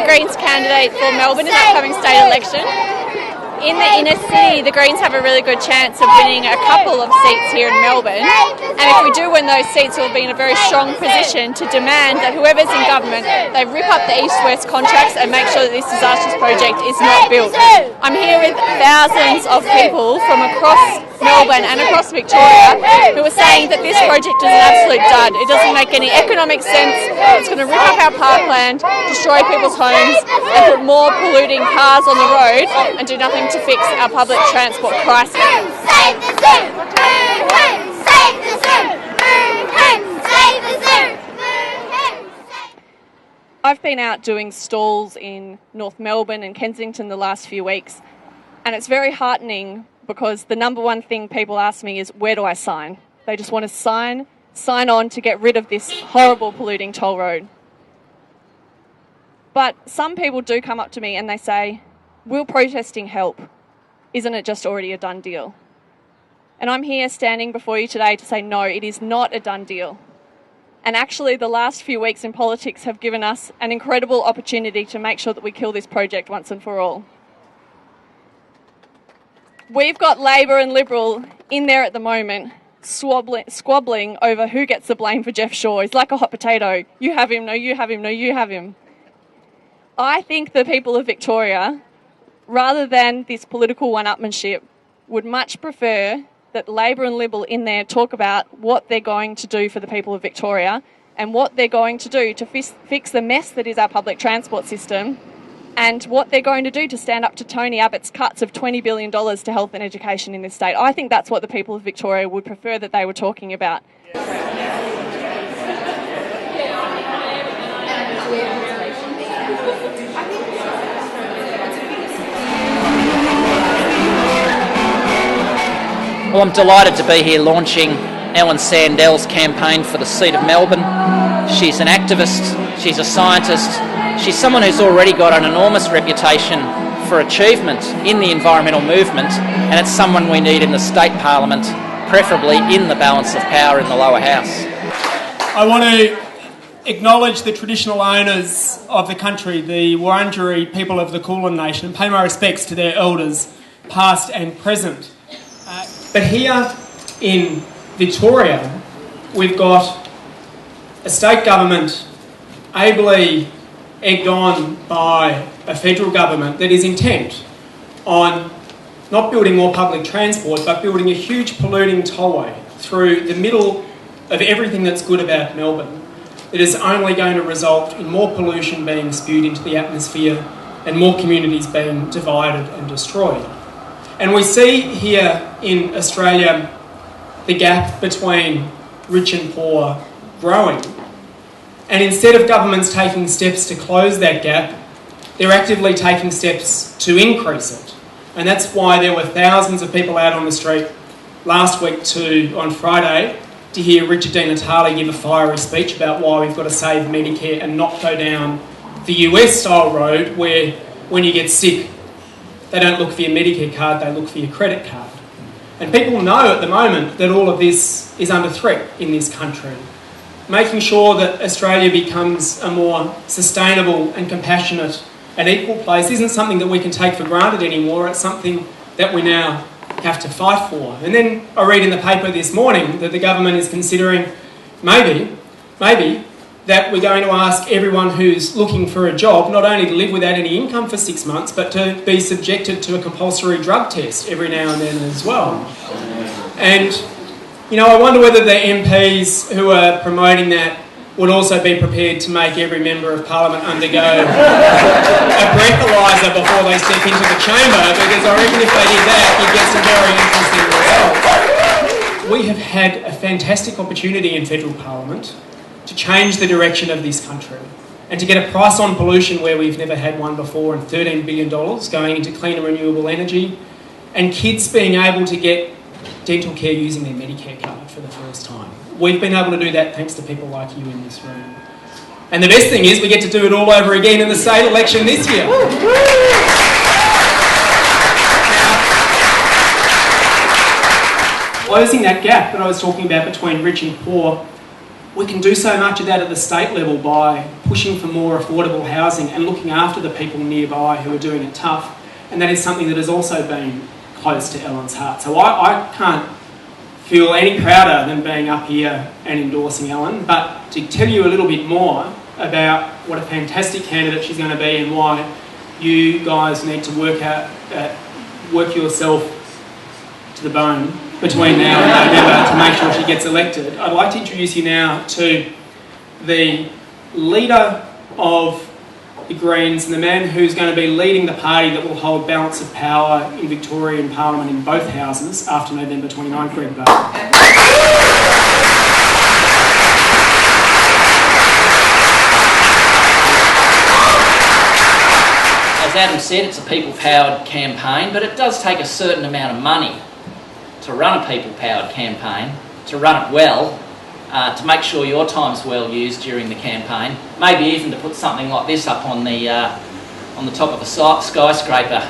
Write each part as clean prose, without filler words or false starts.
Greens candidate for Melbourne's upcoming state election. In the inner city, the Greens have a really good chance of winning a couple of seats here in Melbourne, and if we do win those seats, we'll be in a very strong position to demand that whoever's in government, they rip up the east-west contracts and make sure that this disastrous project is not built. I'm here with thousands of people from across Melbourne and across Victoria who are saying that this project is an absolute dud. It doesn't make any economic sense. It's going to rip up our parkland, destroy people's homes, and put more polluting cars on the road and do nothing to fix our public transport crisis. Save the zoo! Save the zoo! Save the zoo! I've been out doing stalls in North Melbourne and Kensington the last few weeks, and it's very heartening because the number one thing people ask me is, where do I sign? They just want to sign on to get rid of this horrible polluting toll road. But some people do come up to me and they say, will protesting help? Isn't it just already a done deal? And I'm here standing before you today to say, no, it is not a done deal. And actually, the last few weeks in politics have given us an incredible opportunity to make sure that we kill this project once and for all. We've got Labor and Liberal in there at the moment, squabbling over who gets the blame for Jeff Shaw. He's like a hot potato. You have him, no, you have him, no, you have him. I think the people of Victoria, rather than this political one-upmanship, would much prefer that Labor and Liberal in there talk about what they're going to do for the people of Victoria and what they're going to do to fix the mess that is our public transport system, and what they're going to do to stand up to Tony Abbott's cuts of $20 billion to health and education in this state. I think that's what the people of Victoria would prefer that they were talking about. Well, I'm delighted to be here launching Ellen Sandell's campaign for the seat of Melbourne. She's an activist, she's a scientist, she's someone who's already got an enormous reputation for achievement in the environmental movement, and it's someone we need in the state parliament, preferably in the balance of power in the lower house. I want to acknowledge the traditional owners of the country, the Wurundjeri people of the Kulin Nation, and pay my respects to their elders, past and present. But here in Victoria, we've got a state government ably egged on by a federal government that is intent on not building more public transport, but building a huge polluting tollway through the middle of everything that's good about Melbourne. It is only going to result in more pollution being spewed into the atmosphere and more communities being divided and destroyed. And we see here in Australia the gap between rich and poor growing. And instead of governments taking steps to close that gap, they're actively taking steps to increase it. And that's why there were thousands of people out on the street last week on Friday to hear Richard Di Natale give a fiery speech about why we've got to save Medicare and not go down the US-style road where when you get sick, they don't look for your Medicare card, they look for your credit card. And people know at the moment that all of this is under threat in this country. Making sure that Australia becomes a more sustainable and compassionate and equal place isn't something that we can take for granted anymore. It's something that we now have to fight for. And then I read in the paper this morning that the government is considering maybe that we're going to ask everyone who's looking for a job not only to live without any income for 6 months, but to be subjected to a compulsory drug test every now and then as well. And, you know, I wonder whether the MPs who are promoting that would also be prepared to make every member of Parliament undergo a breathalyser before they step into the chamber, because I reckon if they did that, you'd get some very interesting results. We have had a fantastic opportunity in federal Parliament to change the direction of this country and to get a price on pollution where we've never had one before, and $13 billion going into clean and renewable energy, and kids being able to get dental care using their Medicare card for the first time. We've been able to do that thanks to people like you in this room. And the best thing is we get to do it all over again in the state election this year. Now, closing that gap that I was talking about between rich and poor we can do so much of that at the state level by pushing for more affordable housing and looking after the people nearby who are doing it tough. And that is something that has also been close to Ellen's heart. So I can't feel any prouder than being up here and endorsing Ellen, but to tell you a little bit more about what a fantastic candidate she's going to be and why you guys need to work yourself to the bone between now and November to make sure she gets elected. I'd like to introduce you now to the leader of the Greens and the man who's going to be leading the party that will hold balance of power in Victorian Parliament in both houses after November 29, Greg Barber. As Adam said, it's a people-powered campaign, but it does take a certain amount of money to run a people-powered campaign, to run it well, to make sure your time's well used during the campaign, maybe even to put something like this up on the top of a skyscraper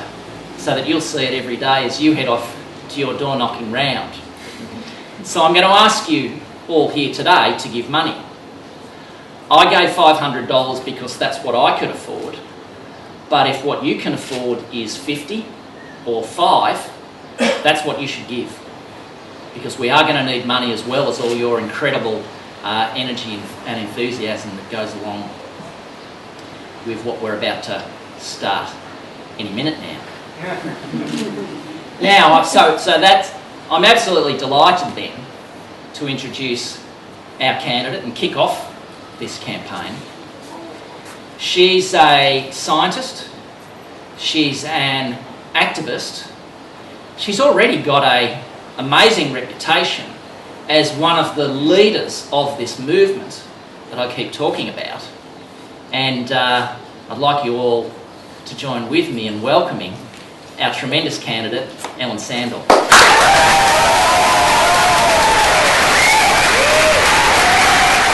so that you'll see it every day as you head off to your door-knocking round. So I'm going to ask you all here today to give money. I gave $500 because that's what I could afford, but if what you can afford is 50 or 5, that's what you should give. Because we are going to need money as well as all your incredible energy and enthusiasm that goes along with what we're about to start any minute now. I'm absolutely delighted then to introduce our candidate and kick off this campaign. She's a scientist, she's an activist, she's already got an amazing reputation as one of the leaders of this movement that I keep talking about. And I'd like you all to join with me in welcoming our tremendous candidate, Ellen Sandell.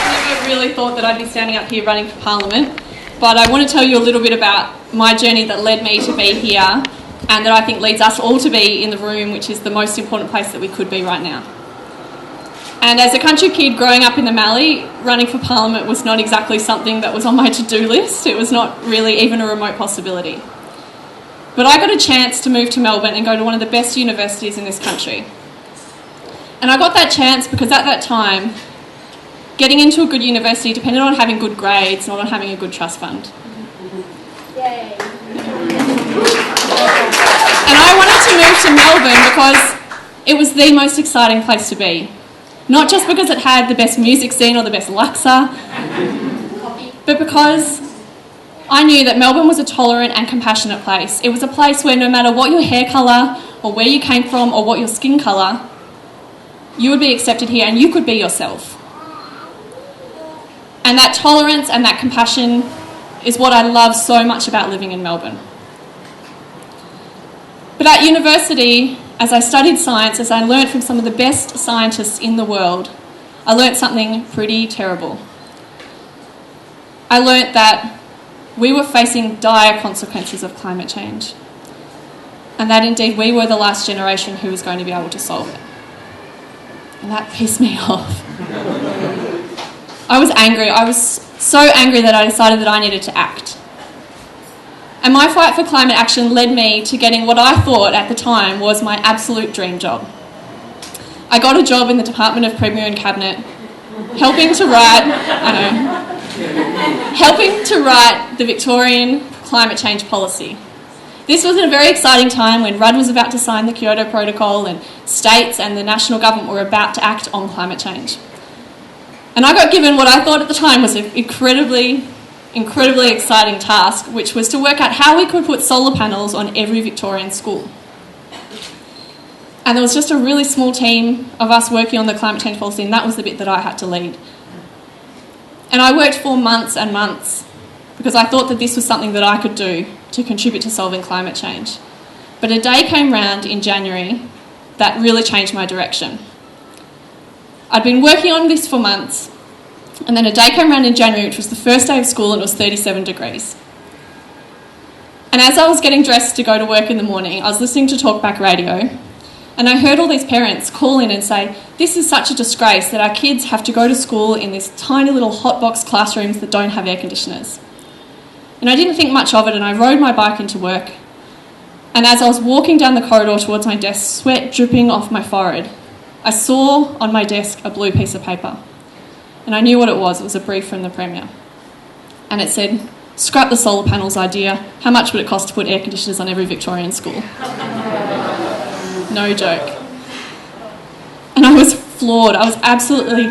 I never really thought that I'd be standing up here running for Parliament, but I want to tell you a little bit about my journey that led me to be here and that I think leads us all to be in the room, which is the most important place that we could be right now. And as a country kid growing up in the Mallee, running for Parliament was not exactly something that was on my to-do list. It was not really even a remote possibility. But I got a chance to move to Melbourne and go to one of the best universities in this country. And I got that chance because at that time, getting into a good university depended on having good grades, not on having a good trust fund. Yay. And I wanted to move to Melbourne because it was the most exciting place to be. Not just because it had the best music scene or the best laksa, but because I knew that Melbourne was a tolerant and compassionate place. It was a place where no matter what your hair colour or where you came from or what your skin colour, you would be accepted here and you could be yourself. And that tolerance and that compassion is what I love so much about living in Melbourne. But at university, as I studied science, as I learnt from some of the best scientists in the world, I learnt something pretty terrible. I learnt that we were facing dire consequences of climate change, and that indeed we were the last generation who was going to be able to solve it. And that pissed me off. I was angry. I was so angry that I decided that I needed to act. And my fight for climate action led me to getting what I thought at the time was my absolute dream job. I got a job in the Department of Premier and Cabinet, helping to write the Victorian climate change policy. This was a very exciting time when Rudd was about to sign the Kyoto Protocol and states and the national government were about to act on climate change. And I got given what I thought at the time was an incredibly exciting task, which was to work out how we could put solar panels on every Victorian school. And there was just a really small team of us working on the climate change policy, and that was the bit that I had to lead. And I worked for months and months because I thought that this was something that I could do to contribute to solving climate change. But a day came round in January that really changed my direction. I'd been working on this for months, and then a day came around in January, which was the first day of school, and it was 37 degrees. And as I was getting dressed to go to work in the morning, I was listening to talkback radio, And I heard all these parents call in and say, this is such a disgrace that our kids have to go to school in these tiny little hotbox classrooms that don't have air conditioners. And I didn't think much of it, and I rode my bike into work. And as I was walking down the corridor towards my desk, sweat dripping off my forehead, I saw on my desk a blue piece of paper. And I knew what it was. It was a brief from the Premier. And it said, scrap the solar panels idea. How much would it cost to put air conditioners on every Victorian school? No joke. And I was floored. I was absolutely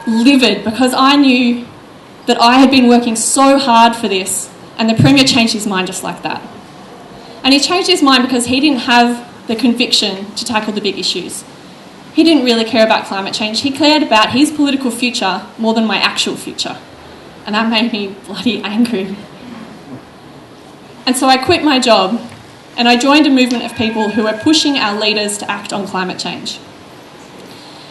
livid because I knew that I had been working so hard for this, and the Premier changed his mind just like that. And he changed his mind because he didn't have the conviction to tackle the big issues. He didn't really care about climate change. He cared about his political future more than my actual future. And that made me bloody angry. And so I quit my job and I joined a movement of people who were pushing our leaders to act on climate change.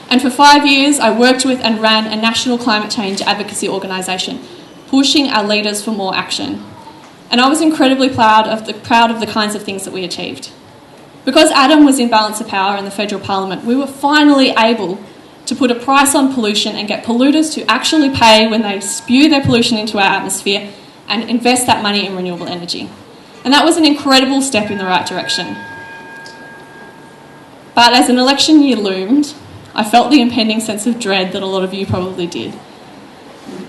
And for 5 years, I worked with and ran a national climate change advocacy organisation, pushing our leaders for more action. And I was incredibly proud of the kinds of things that we achieved. Because Adam was in balance of power in the federal parliament, we were finally able to put a price on pollution and get polluters to actually pay when they spew their pollution into our atmosphere and invest that money in renewable energy. And that was an incredible step in the right direction. But as an election year loomed, I felt the impending sense of dread that a lot of you probably did.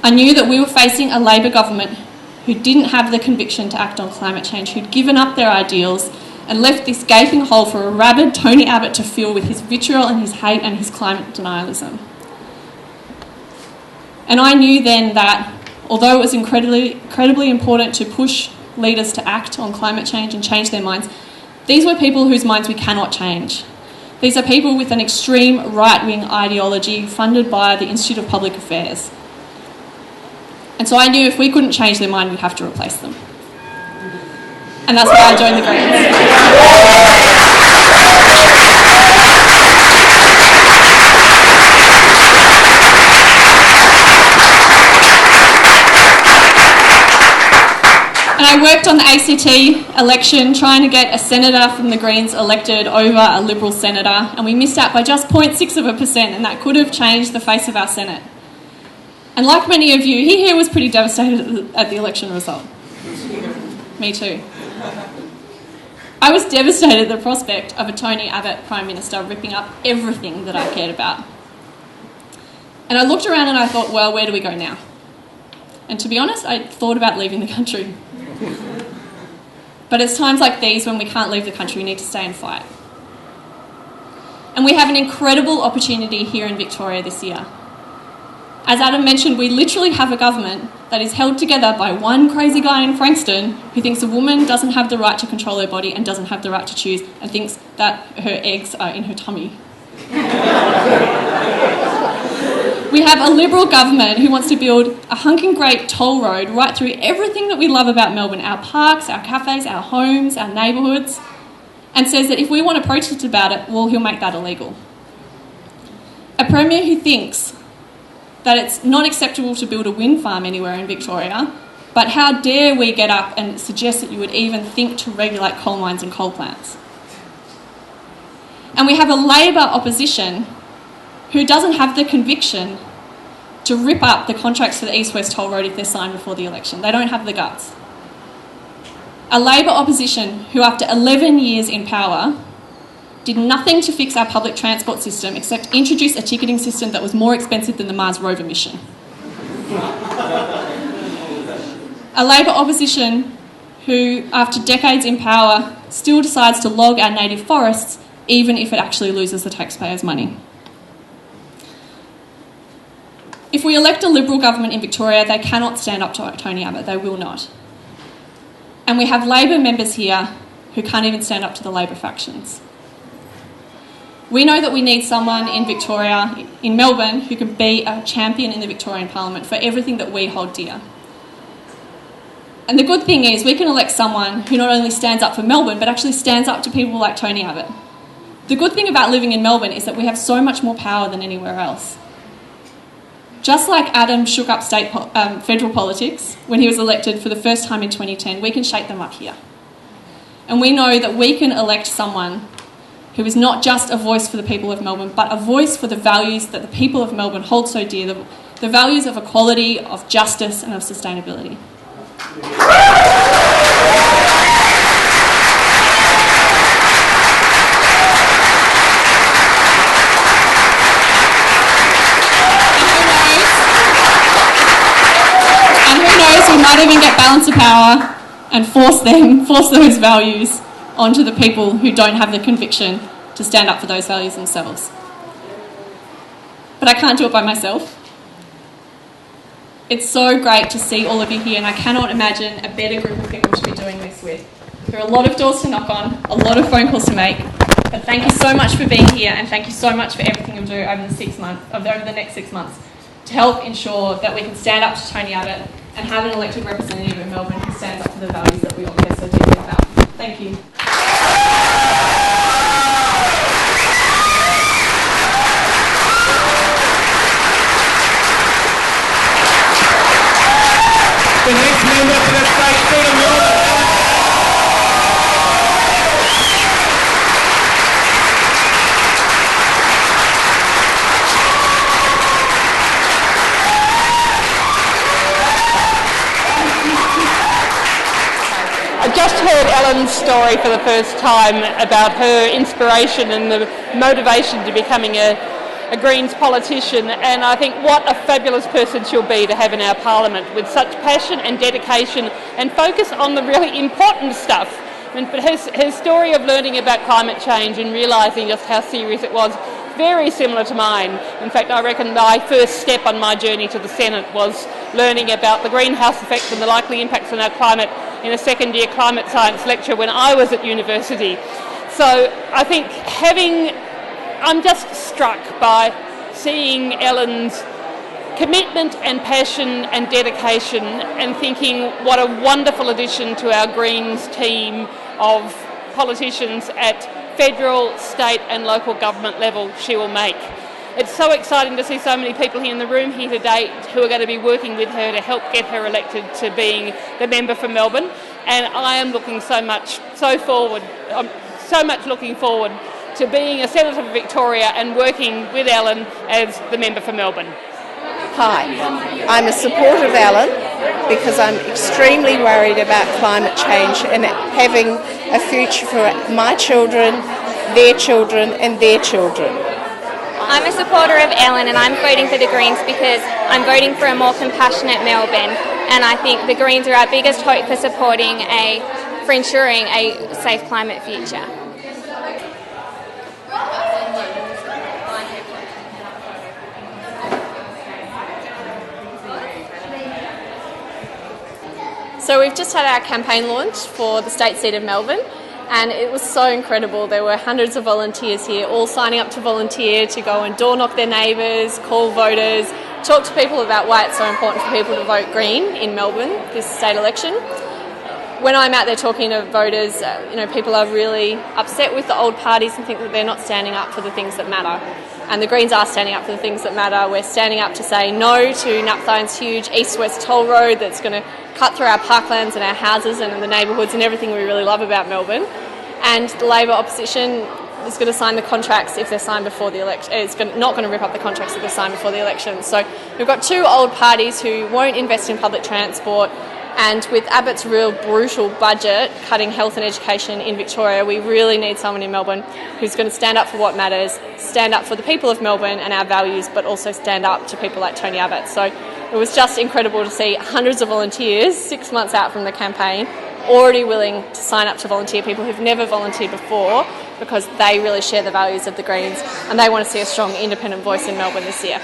I knew that we were facing a Labor government who didn't have the conviction to act on climate change, who'd given up their ideals and left this gaping hole for a rabid Tony Abbott to fill with his vitriol and his hate and his climate denialism. And I knew then that, although it was incredibly important to push leaders to act on climate change and change their minds, these were people whose minds we cannot change. These are people with an extreme right-wing ideology funded by the Institute of Public Affairs. And so I knew if we couldn't change their mind, we'd have to replace them. And that's why I joined the Greens. And I worked on the ACT election trying to get a senator from the Greens elected over a Liberal senator, and we missed out by just 0.6%, and that could have changed the face of our Senate. And like many of you, he here was pretty devastated at the election result. Me too. I was devastated at the prospect of a Tony Abbott Prime Minister ripping up everything that I cared about. And I looked around and I thought, well, where do we go now? And to be honest, I thought about leaving the country. But it's times like these when we can't leave the country, we need to stay and fight. And we have an incredible opportunity here in Victoria this year. As Adam mentioned, we literally have a government that is held together by one crazy guy in Frankston who thinks a woman doesn't have the right to control her body and doesn't have the right to choose and thinks that her eggs are in her tummy. We have a Liberal government who wants to build a hunking great toll road right through everything that we love about Melbourne, our parks, our cafes, our homes, our neighbourhoods, and says that if we want to protest about it, well, he'll make that illegal. A Premier who thinks that it's not acceptable to build a wind farm anywhere in Victoria, but how dare we get up and suggest that you would even think to regulate coal mines and coal plants. And we have a Labor opposition who doesn't have the conviction to rip up the contracts for the East-West Toll Road if they're signed before the election. They don't have the guts. A Labor opposition who, after 11 years in power, did nothing to fix our public transport system except introduce a ticketing system that was more expensive than the Mars rover mission. A Labor opposition who, after decades in power, still decides to log our native forests even if it actually loses the taxpayers' money. If we elect a Liberal government in Victoria, they cannot stand up to Tony Abbott. They will not. And we have Labor members here who can't even stand up to the Labor factions. We know that we need someone in Victoria, in Melbourne, who can be a champion in the Victorian Parliament for everything that we hold dear. And the good thing is we can elect someone who not only stands up for Melbourne, but actually stands up to people like Tony Abbott. The good thing about living in Melbourne is that we have so much more power than anywhere else. Just like Adam shook up federal politics when he was elected for the first time in 2010, we can shake them up here. And we know that we can elect someone who is not just a voice for the people of Melbourne, but a voice for the values that the people of Melbourne hold so dear, the values of equality, of justice and of sustainability. We might even get balance of power and force those values onto the people who don't have the conviction to stand up for those values themselves. But I can't do it by myself. It's so great to see all of you here, and I cannot imagine a better group of people to be doing this with. There are a lot of doors to knock on, a lot of phone calls to make, but thank you so much for being here, and thank you so much for everything you'll do over the next 6 months to help ensure that we can stand up to Tony Abbott and have an elected representative in Melbourne who stands up for the values that we all care so deeply about. Thank you. The next member for the state seat of Melbourne. I just heard Ellen's story for the first time about her inspiration and the motivation to becoming a Greens politician, and I think what a fabulous person she'll be to have in our parliament, with such passion and dedication and focus on the really important stuff. But her story of learning about climate change and realising just how serious it was, very similar to mine. In fact, I reckon my first step on my journey to the Senate was learning about the greenhouse effect and the likely impacts on our climate in a second-year climate science lecture when I was at university. So I think I'm just struck by seeing Ellen's commitment and passion and dedication, and thinking what a wonderful addition to our Greens team of politicians at federal, state and local government level she will make. It's so exciting to see so many people here in the room here today who are going to be working with her to help get her elected to being the member for Melbourne, and I am looking so much looking forward to being a Senator for Victoria and working with Ellen as the member for Melbourne. Hi, I'm a supporter of Ellen because I'm extremely worried about climate change and having a future for my children, their children and their children. I'm a supporter of Ellen and I'm voting for the Greens because I'm voting for a more compassionate Melbourne, and I think the Greens are our biggest hope for ensuring a safe climate future. So we've just had our campaign launch for the state seat of Melbourne, and it was so incredible. There were hundreds of volunteers here, all signing up to volunteer to go and door knock their neighbours, call voters, talk to people about why it's so important for people to vote Green in Melbourne this state election. When I'm out there talking to voters, people are really upset with the old parties and think that they're not standing up for the things that matter. And the Greens are standing up for the things that matter. We're standing up to say no to Napthine's huge east-west toll road that's going to cut through our parklands and our houses and the neighbourhoods and everything we really love about Melbourne. And the Labor opposition is going to sign the contracts if they're signed before the election. It's not going to rip up the contracts if they're signed before the election. So we've got two old parties who won't invest in public transport, and with Abbott's real brutal budget cutting health and education in Victoria, we really need someone in Melbourne who's going to stand up for what matters, stand up for the people of Melbourne and our values, but also stand up to people like Tony Abbott. So it was just incredible to see hundreds of volunteers 6 months out from the campaign already willing to sign up to volunteer, people who've never volunteered before, because they really share the values of the Greens and they want to see a strong independent voice in Melbourne this year.